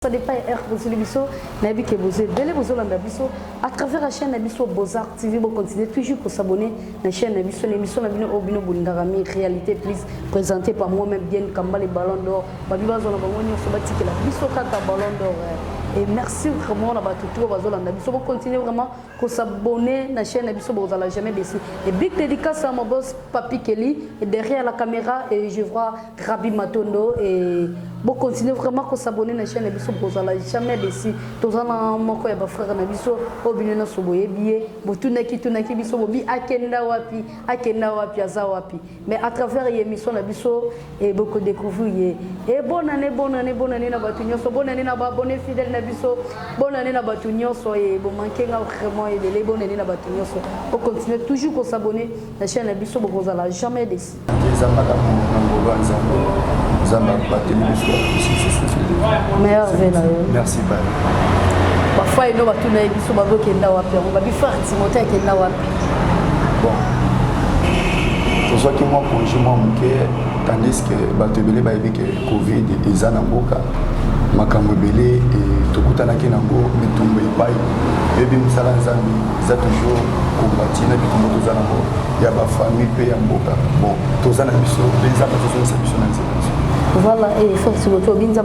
Ça dépend de l'émission, Nabi qui est belle à travers la chaîne Nabiso Beaux-Arts TV, vous continuez toujours pour s'abonner à la chaîne Nabiso, l'émission Nabino Obino Bundarami, réalité plus présentée par moi-même bien comme les ballons d'or. Babiba Zona Bangoni, on se bat que la Biso Kata Ballon d'or. Et merci vraiment à tout Nabiso, vous continuez vraiment pour s'abonner à la chaîne Nabiso Beaux-Arts, jamais déçu. Et big dédicace à mon boss Papi Kelly, et derrière la caméra, et je vois Rabi Matondo et vous continuez vraiment pour s'abonner à la chaîne Nabiso Beaux-Arts, jamais déçu. Tous en moko ya frère Nabiso obinena soboye bié botunaki biso bobi akenda wapi azawapi mais à travers l'émission Nabiso et beaucoup découvrir et bonne année na batunyoso bonne année na ba bonne fidèle Nabiso bonne année na batunyoso et bon manquer vraiment et les bonne année na batunyoso on continue toujours pour s'abonner à la chaîne Nabiso Beaux-Arts, jamais déçu. Merci pas. Parfois il y a des gens qui ont été on va faire Timothée qui est là. Bon. Pour ceux qui m'ont congé, tandis que Batebele va dire que Covid est en Amboka, Makambele et Tokutanaki Nambo, Mitumbe Pai, et bien Msala Nzambi, ils ont toujours combattu, et puis tout le monde il y a ma famille qui est en Amboka. Bon, tous les gens les hommes sont exceptionnels. Voilà, et effectivement, tu as bien dit que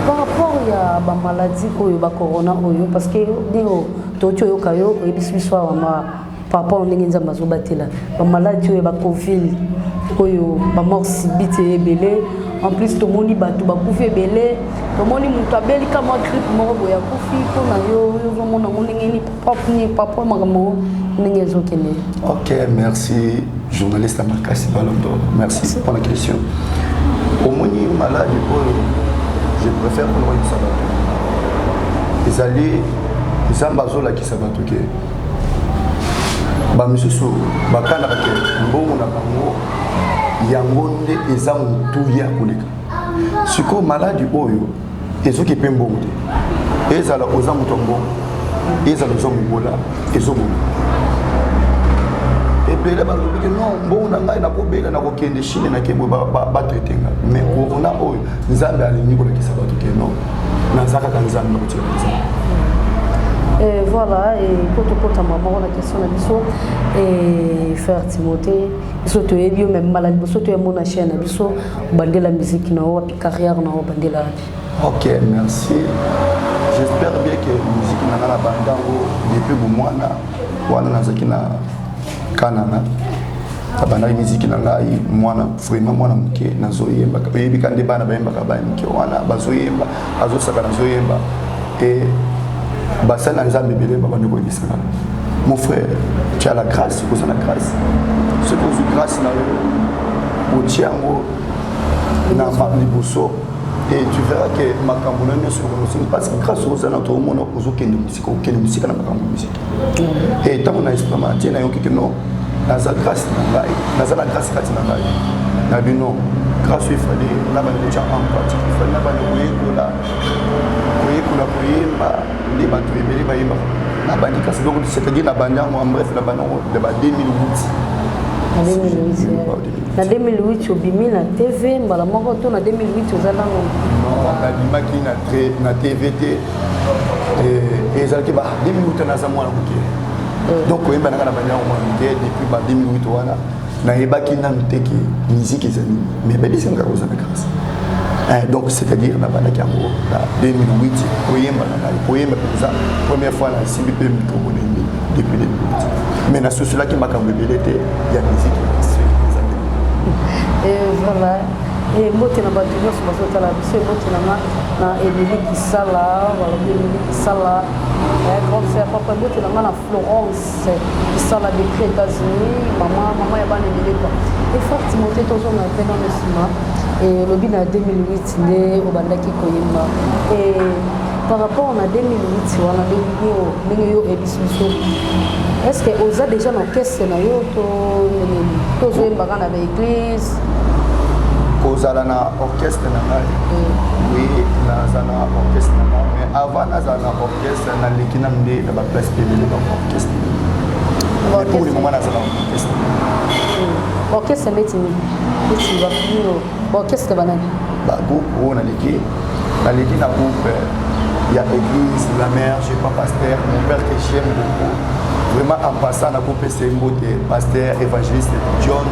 par rapport à la maladie, à corona, parce que par rapport à la maladie, la Covid, la mort subite est belée. En plus, tout le monde est belé, belé. Tout le monde est belé comme un grippe, mort, il y a ok, merci, journaliste Amakasi Balondo. Merci pour la question. Au moins, malade, je préfère qu'on ait une sabato. Les alliés, les ambazola qui sabato. Monsieur Sou, Bakana, bon, on a pas yangonde eza mutu ya koleka siko maladi oyo ezoki pe mbongo te ezala oza mutu mbongo ezala oza mubola ezomo ebele balobi ke non mbongo na ngai nakobela nakokende Chine nakebo batraitenga mais corona oyo nzambe alingi kolekisa bato ke non nazaka ka nzambe nakotia nzambe. Et voilà, et pour ta maman, la question de l'histoire, et frère Timothée, ils sont bien même malades, ils sont bien mon chaîne, ils sont bandé la musique, puis carrière, bandé la. Ok, merci. J'espère bien que la musique n'a pas bandé depuis le mois, na Kanana. La musique n'a pas vraiment moi na zoyemba. Baby quand débat na bemba kabani ke wana bazoyemba, azosaka na zoyemba et Bassan Nzambe Bélé, mon frère, tu as la grâce, tu as la grâce. Ce que tu as grâce, tu as et tu verras que ma campagne est sur le parce que grâce aux alentours, on a posé quelle musique dans ma musique. Et tant qu'on a expérimenté, on a dit que non, dans la grâce, dans la grâce, on a dit non, grâce il fallait, on a dit que tu as empathie, il fallait c'est-à-dire la bande en bref la bande de 2008. En 2008 au bimi na TV mbala moko to na 2008 ozala non na limaki na TVT et ezalaki ba 2008 na za mwana muke donc oyemba na bande en muke depuis ba 2008 wana na yebaki na mteki musique ezali mais ba disenga ko za na grâce. Donc c'est-à-dire la bande qui en 2008 oyemba pour ça première fois la CBP micro depuis 2008 mais na cela qui m'a cambié l'été il y a musique et voilà et moi tu n'as pas toujours sur ma la c'est moi tu na Émilie qui sala voilà Émilie qui sala grande sœur papa moi tu na Florence qui sala depuis les États-Unis maman ya bana Émilie et fortement toujours na peine dans le cinéma et le bin en 2008 né au bandaki koyemba et par rapport à 2008 on a des vidéos est-ce que vous avez déjà dans caisse na yo to zo yemba kana ba église kozala na orchestre na ngai oui nazana orchestre na ngai mais avant nazana orchestre na lekina nde na ba place pemele ba orchestre mais pour le moment nazana orchestre orchestre métier va finir orchestre banane groupe où on a l'équipe na groupe il y a église la mère j'ai pas pasteur mon père que j'aime beaucoup vraiment en passant na groupe c'est mbote pasteur évangéliste John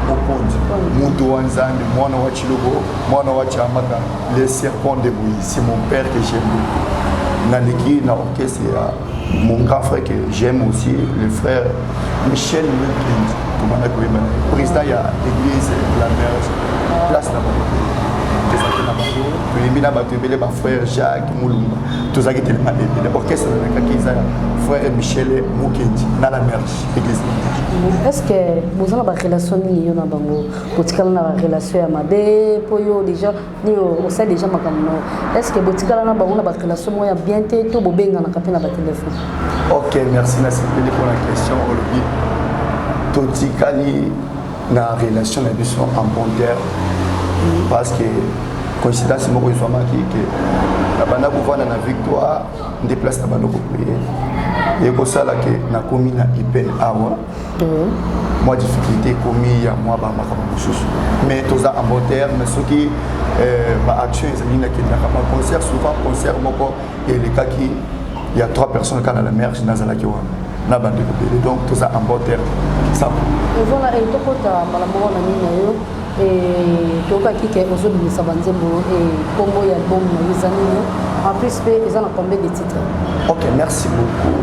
Mopondi Mutu Wanzambe mwana wa Chilogo mwana wa Chamaka les serpents de Bouy c'est mon père que j'aime beaucoup na l'équipe na orchestre mon grand frère que j'aime aussi le frère Michel Wilkins président il y a l'église la mère place là bas frère Jacques Moulumba tous ça qui était l'orchestre frère Michel Mukendi na la mère église. Est-ce que vous avez une relation ni na bango botikala na relation ya mabe poyo déjà ni au sein déjà makamno est-ce que botikala na bango na ba relation moya bien te to bobenga na kapena ba téléphone? OK, merci na pour la question olobi totikali na relation na biso en bon terme parce que coïncidence moko ezwamaki ke na banda kovanda na victoire nde place na banda koprier ekosala ke nakomi na ipen awa mwa difficulté ekomi ya mwa bamakambo mosusu mais toza en bon terme soki baaction ezali nakendaka baconcert souvent concert moko elekaki ya 3 personnes kaka na la merge nazalaki wana na bandeko ebele donc toza en bon terme voilà tokota malamu wana nini na yo tokaki ke ozobimisa banzembo kombo ya album na yo eza nini en plus mpe eza na combien de titres? OK, merci beaucoup.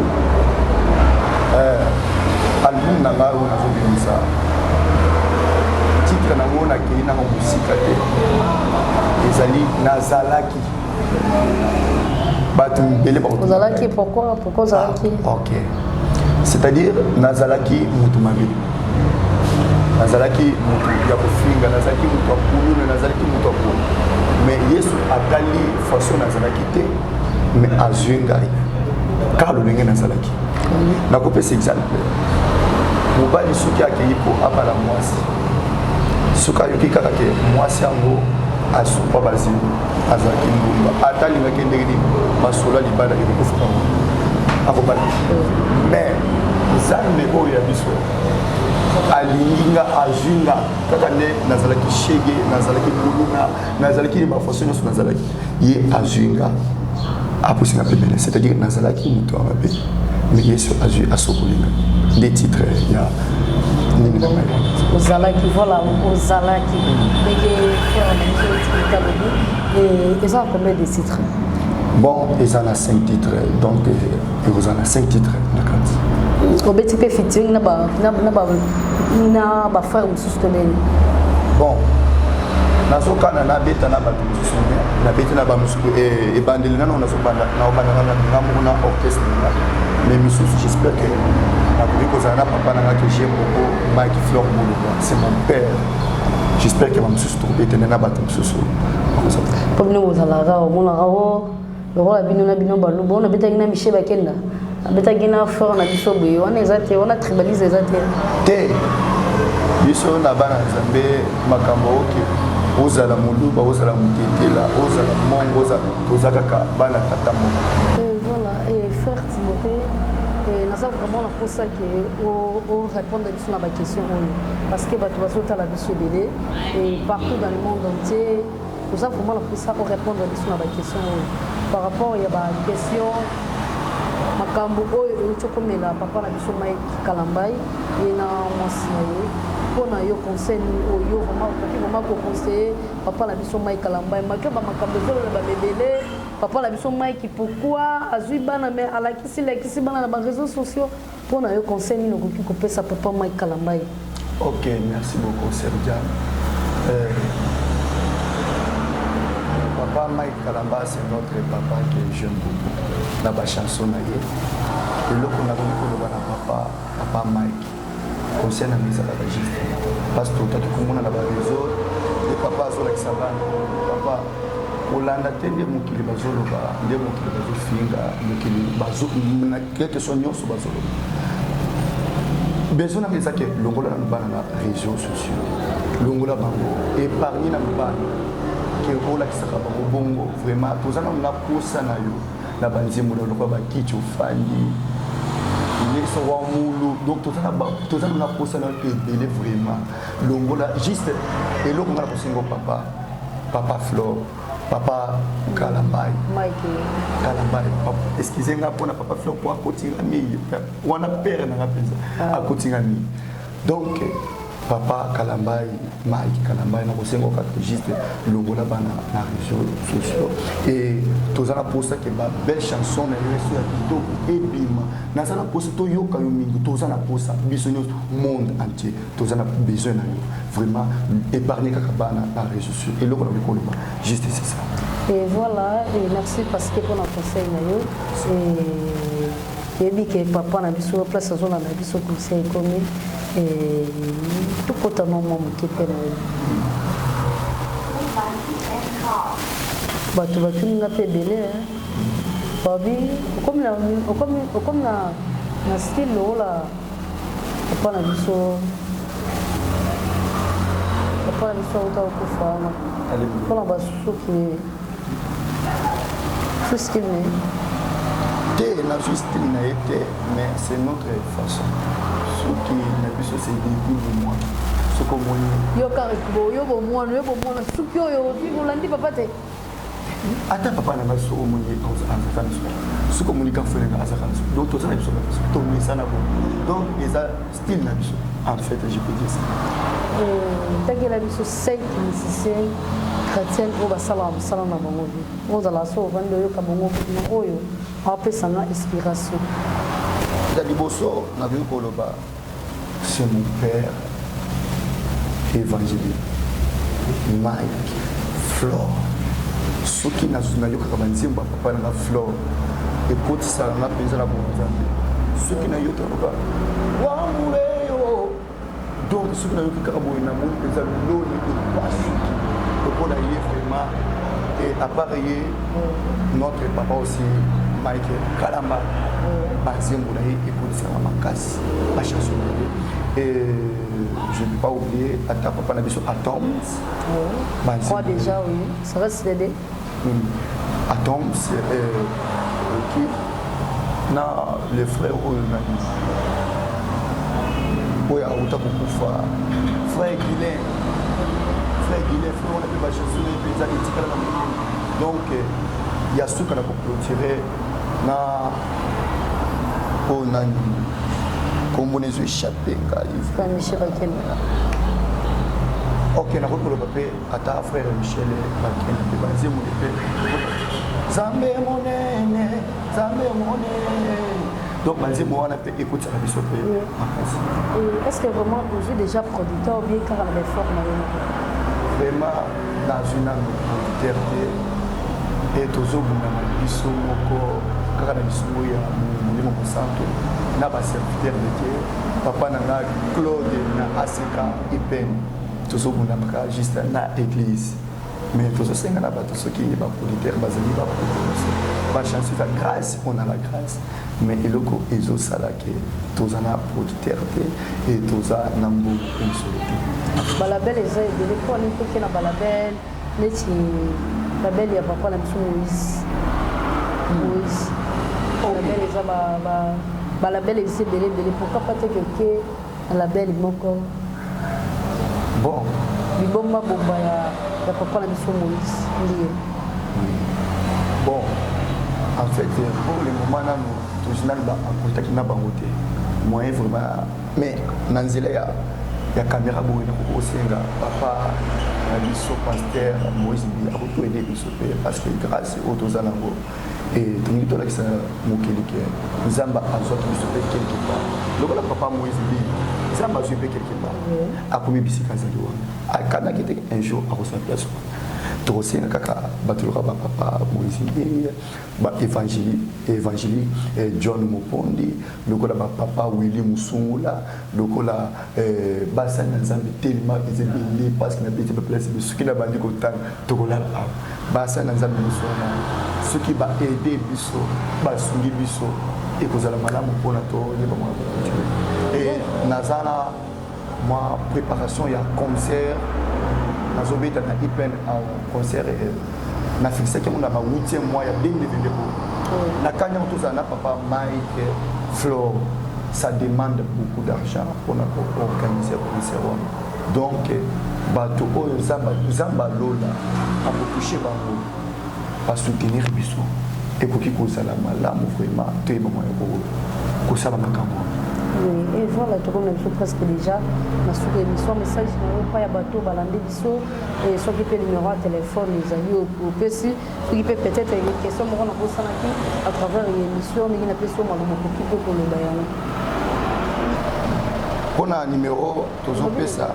Album na ngai oyo nazobimisa titre nango nakei nango mosika te ezali nazalaki bato mibele ozalaki pourquoi ozalaki? OK, c'est-à-dire nazalaki mutu mabe nazalaki mutu ya kofinga nazalaki mutu apuluna nazalaki mutu apulu mais yesu atali façon nazalaki te mais azwi ngai kaka lolenge nazalaki nakopesa exemple mobali soki akei po abala mwasi soki ayoki kaka ke mwasi yango asupa bazini azalaki ngumba atalingaki ndenge nini masolo libala ekokufa akobala mais nzambe oyo ya biso alinginga azwinga kaka nde nazalaki shege nazalaki kuluna nazalaki bafaso nyonso nazalaki ye azwinga aposinga pembele c'est-à-dire nazalaki moto ya mabe mais yesu azwi asokolinga nde titre ya nini na ngai ozalaki voilà ozalaki ndenge frère na biso etikita lobi eza combien de titres? Bon, ils en ont 5 titres, donc ils en ont 5 titres. Obeti pe featuring na ba frère mususu toleni. Bon, nazokana na beta na ba mususu na beta na ba mususu e bandeli na nazo banda na na orchestre na mais mususu j'espère que na koza na papa na que j'aime beaucoup Mike Fleur Moulou, c'est mon père. J'espère que ma mususu trompete na ba mususu. Comme nous ozalaka au mona rawo le roi bino na bino balu bon na beta ngina Michel Bakenda beta ngina frère na biso boye wana ezate wana tribalisme ezate te biso na bana nzambe makambo oke ozala muluba ozala muketela ozala mongo ozala tozaka bana tata moko voilà et frère Timothée naza vraiment na posa ke o répondre sur la question parce que bato bazota la biso belé et partout dans le monde entier nous avons vraiment la posa pour répondre sur la question par rapport à la question makambo oyo chokomela papa na biso Mike Kalambai ina mwasinaye pona yo conseil oyo vraiment ko conseiller papa na biso Mike Kalambai makambo makambo zolo na babebele papa na biso Mike pourquoi azui bana mais alakisi bana na ba réseaux sociaux pona yo conseil ni nokoki ko pesa papa Mike Kalambai. OK, merci beaucoup Serdian. Papa Mike Kalamba, c'est notre papa que j'aime beaucoup. Dans la chanson, et là, on a papa Mike. Concernant la mise à la registre. Parce que tout le monde a le réseau. Et papa, papa, Olanda, tende mukili bazoloba, nde mukili bazofinga, mukili bazoloba, quelque chose nyonso bazoloba. Besoin de ça que longola na bana réseaux sociaux. Longola bango épargner na bana. Ola kisaka ba bongo vraiment tozana na posa na yo na banzembo na lokwa ba kicho fandi leso wa mulu donc tozana na posa na pe belé vraiment longola juste et loko na posingo papa papa Flore, papa Kalambai. Mike. Kalambai. Excusez-moi pour papa Flore pour accoter la mie. On a peur dans la pizza. Accoter la mie. Donc, papa Kalambai, Mike Kalambai, nous avons juste le logo là-bas dans la région sociale. Et tous en a posé que ma belle chanson, mais le reste est et bim. Nous avons posé tout yo quand nous tous en a posé besoin du monde entier. Tous en a besoin vraiment épargner Kakabana dans la région sociale. Et le logo là juste c'est ça. Et voilà, et merci parce que pour notre conseil et dit que papa n'a pas place à zone n'a pas conseil comme et tout potamment mon qui peut bah tu vas finir à belé babi comme na style là papa n'a pas autant que femme pour la basse qui tout ce qu'il est na juste mais c'est notre façon. Ce qui n'a plus c'est des moi. Ce qu'on m'a yo karibo yo bomona ce qui yo vivo lundi papa te ata papa na baso au monde en France ce qu'on communique en fait dans Azakans donc tout ça est sur tout mais ça n'a pas donc les style na biso en fait je peux dire ça tant que la biso 5 musiciens chrétiens au salam na bango on za la so vando yo ka bango na oyo après ça na inspiration Daliboso na bien koloba c'est mon père évangélique Mike Flore ce qui n'a pas eu comme nzimba papa na Flore et pour ça na penza la bonne ce qui n'a eu pas wa muleyo donc ce qui n'a eu que kabo na mon penza l'eau de passe pour la vraiment et appareiller notre papa aussi Mike Kalamba Bazimboulaye et pour ça ma casse ma chanson et je ne peux pas oublier à ta papa Nabiso Atoms. Je crois déjà, oui. Ça reste l'aider. Atoms, qui n'a le frère Olnani. Oui, à Outakoukoufa. Frère Guilain. Frère Guilain, frère, on a pu chanson et puis ça donc, il y a ceux qu'on a clôturé na Olnani. Comme on est échappé, Michel Baken. Ok, on a repris le papier à ta frère Michel Baken. C'est mon épée. Zambé monnaie, Zambé monnaie. Donc, on a pu écouter la mission. Est-ce que vraiment vous êtes déjà producteur ou bien car on avait formé? Vraiment, dans une producteur et toujours on a mission car la mission est mon centre. Na ba serviteur de Dieu papa na Claude na Aseka Ipen toujours on a juste na église mais tout ça c'est na ba tout ce qui est ba producteur bazali ba chance de grâce on a la grâce mais eloko ezo salake tous na producteur et tous na mbo insolite balabel eza ebele po ni ko na balabel neti babel ya papa na biso Moïse balabel eza ba la belle est belé pourquoi pas quelqu'un à la belle moko bon bibomba bomba ya papa la mission Moïse ndiye bon en fait pour le moment là nous toujours là en contact na bangote moyen vraiment mais nanzela ya caméra boy na kosenga papa na biso pasteur Moïse bi a beaucoup aidé biso parce que grâce au tozanango et tout le monde qui s'est moqué que Zamba a sorti de quelque part. Le papa Moïse dit Zamba a joué quelque part. A commis Bissikazadoua. A Kana qui était un jour à ressentir soi. Trossé na kaka batulura papa Moïse évangélique John Mopondi le kola papa Willy Musungula le kola basa na Zambie tellement ils étaient parce qu'il n'a pas été placé ce qui n'a pas dit qu'autant togola basa na Zambie musona ce qui va aider biso basungi biso et kozala malamu pona to yeba mo et nazana moi préparation il y a concert nazobeta na Ipen en concert na fixé que on a 8e mois ya 2022 na kanya tout ça na papa Mike Flore ça demande beaucoup d'argent pour organiser le concert donc bato oyo zamba lola akotouche bango basoutenir biso ekoki kozala malamu vraiment toyeba moya kosala makambo. Et voilà, on a presque déjà dans l'émission, message pas à bateau, balandé biso, et soit qui peut numéro de téléphone, les amis au PC, qui peut peut-être une question, on a posé à travers l'émission, mais il a fait son malheur pour le bayan. On a un numéro, toujours ça,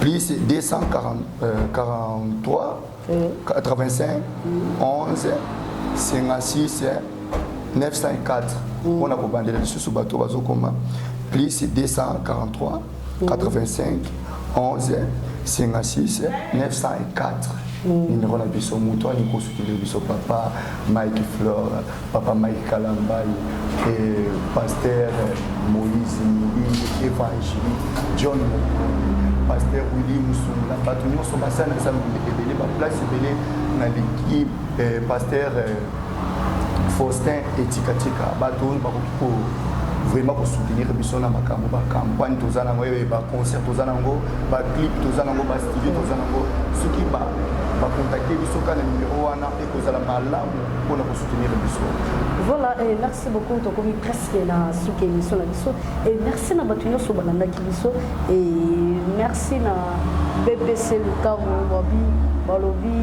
plus 243 85 11 56 904. On a commandé sur bateau bazokoma plus 243 85 11 56 904. Numéro na biso muto ni consulter biso papa Mike Flore, papa Mike Kalambai et pasteur Moïse Mili, évangile John pasteur Willy Musumla, bato nyonso basana za ebele ba place ebele na l'équipe pasteur Faustin et Tikatika, bato bakoki vraiment pour soutenir biso na makambo ba campagne tozana ngo ba concert tozana ngo ba clip tozana ngo ba studio tozana ngo soki ba contacter biso kana numéro wana et kozala malamu pour na soutenir biso. Voilà, et merci beaucoup to komi presque na suki émission na biso et merci na bato nyonso balanda ki biso et merci na BBC Lukao Balobi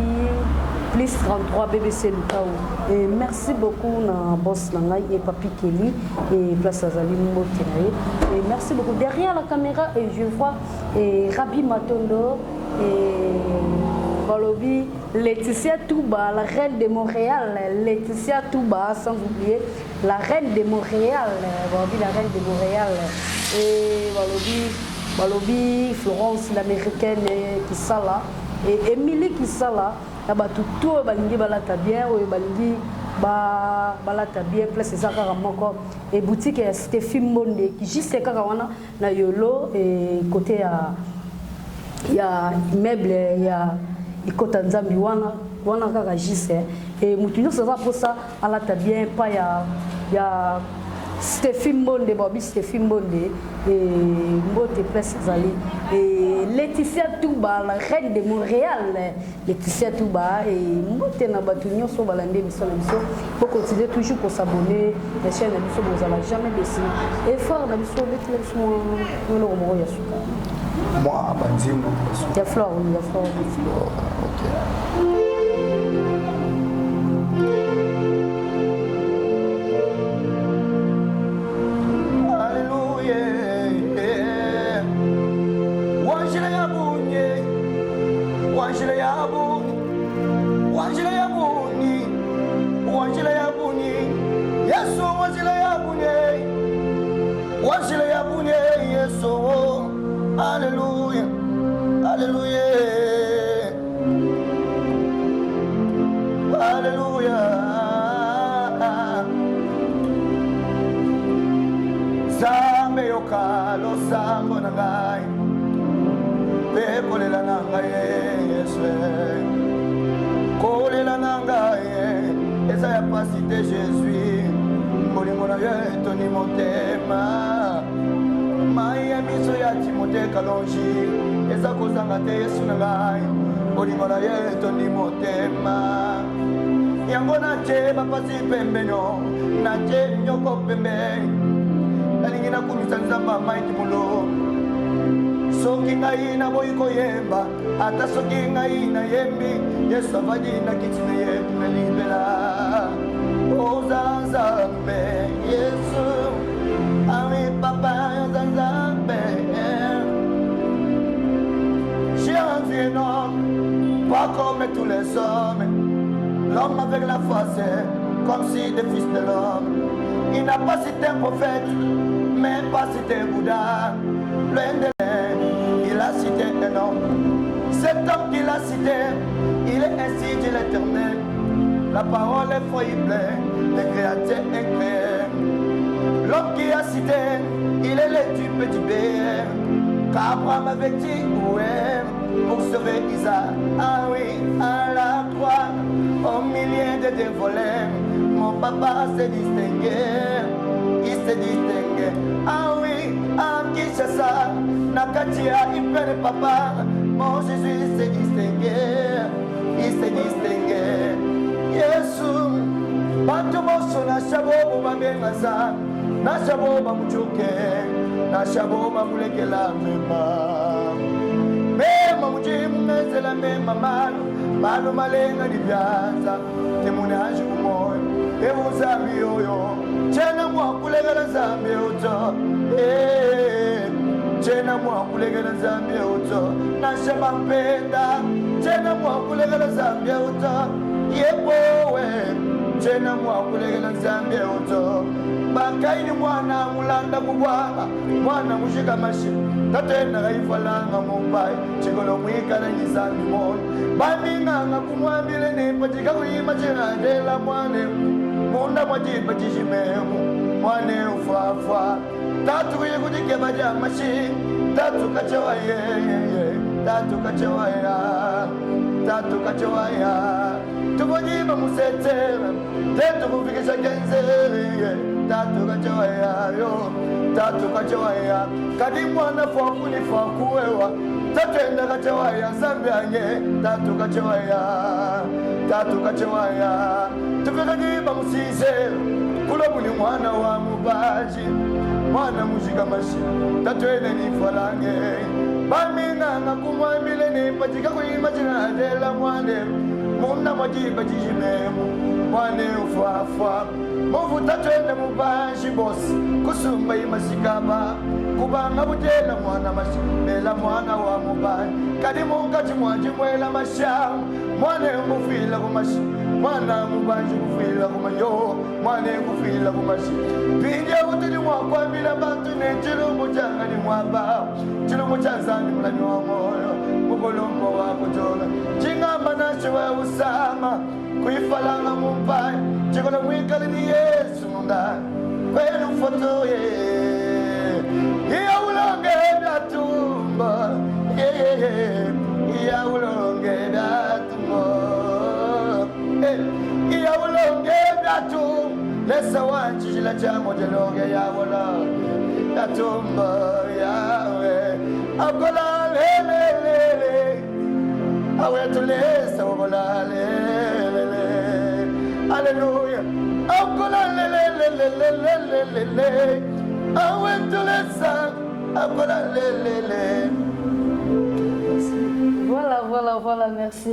plus 33 BBC Lukao. Et merci beaucoup na boss Nangai et Papi Kelly et place Azali Motenaye. Et merci beaucoup. Derrière la caméra, et je vois Rabi Matondo et Balobi, Laetitia Touba, la reine de Montréal. Laetitia Touba, sans oublier la reine de Montréal. Balobi, la reine de Montréal. Et Balobi, Florence, l'américaine Kisala. Et Émilie Kisala. Tout balingi balata bien ou balingi balata bien place ezaka moko et boutique ya Stéphie Mbonde qui juste kaka wana na yolo et côté ya immeuble ya ikota nzambi wana kaka juste et mutu nyonso za posa alata bien pa ya Stéphie Mbonde Bobby Stéphie Mbonde et Mbote place Zali et Laetitia Touba la reine de Montréal Laetitia Touba et Mbote na batu nyonso balande biso na biso pour continuer toujours pour s'abonner la chaîne na biso vous allez jamais baisser et fort na biso betile biso no lo mo ya suka moi banzimbo ya fleur OK. Alléluia, alléluia, alléluia. Zambe yokalo sambo nangai, pekolela nangai Yesu, kolela nangai, eza ya pasite Jésus, molingo na yeto ni motema. Maya miso ya Timote kalonji eza kozanga te Yesu na ngai olingo na yeto ndi motema yango na je bapasi pembenyo na je nyoko pembeni nalingi nakumisa nzamba maiti mulo soki ngai na boyi koyemba ata soki ngai na yembi Yesu avadi na kiti na yetu na libela ozanzambe Yesu ami papa Zanzambe. J'ai envie un homme, pas comme tous les hommes. L'homme avec la foi, c'est comme si des fils de l'homme. Il n'a pas cité un prophète, mais pas cité Bouddha. Loin de l'air, il a cité un homme. Cet homme qu'il a cité, il est ainsi dit l'Éternel. La parole est foible, les créatures incréées. L'homme qui a cité, il est le type du père qu'Abraham avait dit ouais, pour sauver Isaac. Ah oui, à la croix, au milieu de des volets, mon papa s'est distingué, il s'est distingué. Ah oui, à Kinshasa, Nakatia, Ipere Papa, mon Jésus s'est distingué, il s'est distingué. Yesu, Bantu Mosso, Nashabo, Babengaza, Nashabo, Bamuchuke, Nashabo, Bamulekela, Mema Mujimu, Nezela, Mema Manu, Manu Malenga, Dibiaza, Temunaji Kumoy, Eusami Yoyo, Chena Mwakulega, Zambi Oto, Chena Mwakulega, Zambi Oto, Nashaba Penda, Chena Mwakulega, Zambi Oto, Yepowe, Chena Mwakulega, Zambi Oto, Bakaini Mwana Mulanda Mubwanga, Mwana Mushika Mashi, Tatena Raifalanga Mumbai, Chikolo Mwika na Nizambi Mon, Bamina Kumwambile Nipatika Kuimachina Dela Mwane, Munda Mwajipa Jishimemu, Mwane Ufafa, Tatu Kuyakutike Baja Mashi, Tatu Kachawaya, Tatu Kachawaya, Tatu Kachawaya, Tupojiba Musetera, Tetu Kufikisha Genzere, Tatu Kachawaya, Tatu Kachawaya, Kadimwana Fakuni Fakuewa, Tatenda Kachawaya, Zambianye, Tatu Kachawaya, Tatu Kachawaya, Tupekajiba Musise, Kulabuni Mwana wa Mubaji, Mwana Mushika Mashi, Tatwene ni Falange, Bamina Nakumwambile ni Patika Kuimachina Dela Mwane, Muna Majiba Jijimemu, Mwane Ufafa, Mufu Tatwene Mubashi Boss, Kusumba Imasikaba, Kubanga Bujela Mwana Mashi, Bela Mwana wa Mubaji, Kadimunga Chimwaji Mwela Masham, Mwane Mufila Kumashi, Mwana Mubaji Kufila Kumayo, Mwane Kufila Kumashi, Pinja Utili Mwakwa Bila Bantu Ne Chilumu Changa Ni Mwaba, Chilumu Chazani Mlani wa Moyo, Mukolombo wa Kujola, Chingamba Nashi wa Usama, Kuifalanga Mumbai, Chikola Mwikali ni Yesu Munda, Kwenu Fotoye, Iya Ulonge Datumba, Iya Ulonge Datumba, Iya Ulonge Datum, Lesa Wanchi Jila Chamo Jelonge Ya Wala, Datumba Yawe, Akola Lele, Awe to Lesa Wala Lele, Hallelujah, Akola Lele, Awe to Lesa, Akola Lele. Voilà, merci,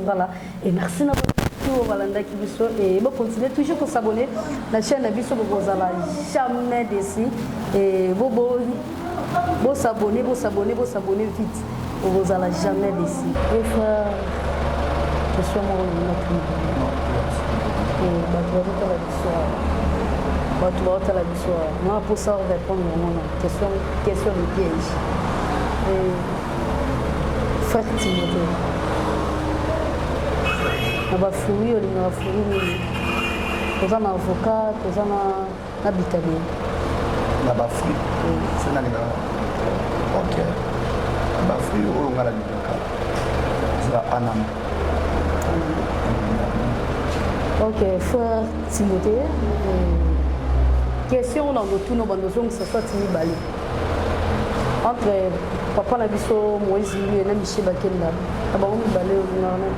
voilà. Et merci à tout Valanda Kibiso. Et bon, continuez toujours pour s'abonner à la chaîne Biso, vous n'allez jamais déçu. Et vous s'abonner vite. Vous n'allez jamais déçu. Et frère, je suis mort tu vas à la Biso. Moi, pour ça, répondre à question de piège. Frère Timothée, on va fouiller, on va fouiller. Nous avons un avocat, nous avons un habitat. Na bafri c'est na linga ok bafri o ngala linga c'est anam ok frère Timothée question dans tous nos bandes que ce soit Timi Bali entre papa na biso Moïse lui na Michel Bakenda aba on balé au nana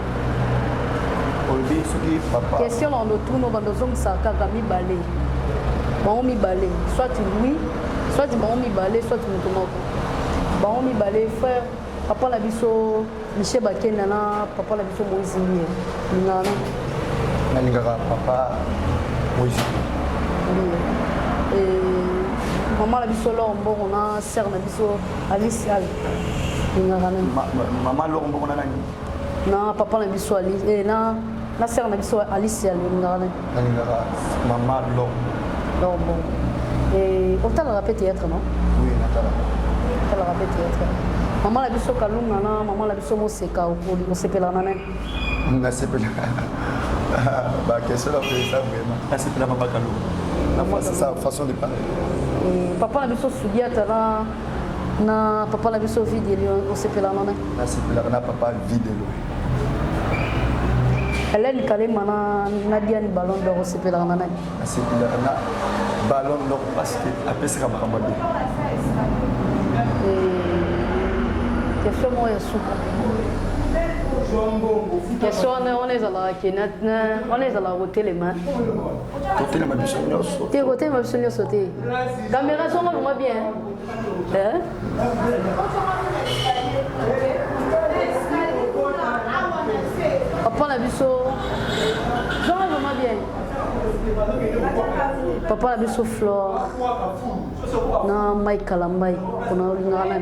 Obi soki papa question dans tous nos bandes que ça kaka mi balé bon mi balé soit oui soit bon mi balé soit mutomoko bon mi balé frère papa na biso Michel Bakenda na papa na biso Moïse lui nana na linga papa Moïse et maman la biso lombo on a sœur na biso Alice al maman lombo on a nani na papa na biso Alice et na sœur na biso Alice al maman lombo et autant la répéter théâtre non oui natala la répéter théâtre maman la biso kalunga na maman la biso moseka o sepela na na sepela bah qu'est-ce que ça vraiment na sepela papa kalunga c'est sa façon de parler. Papa na biso Sudiata na papa na biso vidéo au sepela nana. Na sepela na papa vidéo. Hélène Kalema na Diane Ballon d'Or au sepela nana. Na sepela na Ballon d'Or parce que après ça va question moi ya soupe question on est à la côté les mains côté les mains t'es côté ma biso sauter caméra sont moi bien hein papa la biso ça vraiment bien papa la biso flore na mai kalambai kuna ngana